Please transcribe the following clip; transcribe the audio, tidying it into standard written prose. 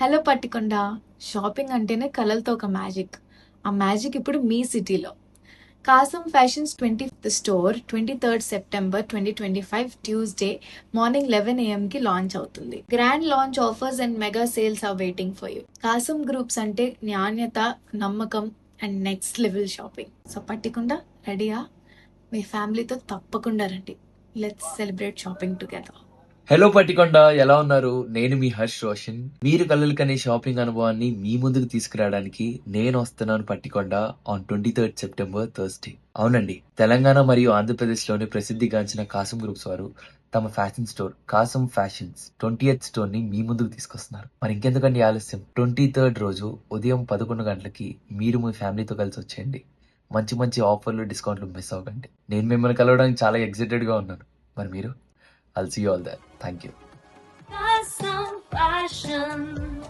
Hello Pattikonda. Shopping అంటేనే కలలతో ఒక magic. ఆ మ్యాజిక్ ఇప్పుడు మీ సిటీలో. Kasam fashions 25th store 23rd September 2025 Tuesday morning 11 AM కి లాంచ్ అవుతుంది. Grand launch offers and mega sales are waiting for you. Kasam groups అంటే నాణ్యత, నమ్మకం and next level shopping. So Pattikonda రెడీయా? మీ ఫ్యామిలీతో తప్పకుండా రండి. Let's celebrate shopping together. Hello Pattikonda, ఎలా ఉన్నారు? నేను మీ హర్ష్ రోషన్. మీరు కలలు కనే షాపింగ్ అనుభవాన్ని మీ ముందుకు తీసుకురావడానికి నేను వస్తున్నాను Pattikonda on 23rd September Thursday. అవునండి, తెలంగాణ మరియు ఆంధ్రప్రదేశ్ లోని ప్రసిద్ధిగాంచిన కాసం గ్రూప్స్ వారు తమ fashion store Kasam fashions 20th store ని మీ ముందుకు తీసుకొస్తున్నారు. మరి ఇంకెందుకండి ఆలస్యం? 23rd రోజు ఉదయం 11 గంటలకి మీరు మీ ఫ్యామిలీతో కలిసి వచ్చేయండి. మంచి మంచి ఆఫర్లు, డిస్కౌంట్లు మిస్ అవ్వకండి. నేను మిమ్మల్ని కలవడానికి చాలా ఎక్సైటెడ్ గా ఉన్నాను. మరి మీరు? I'll see you all there. Thank you. Fashion.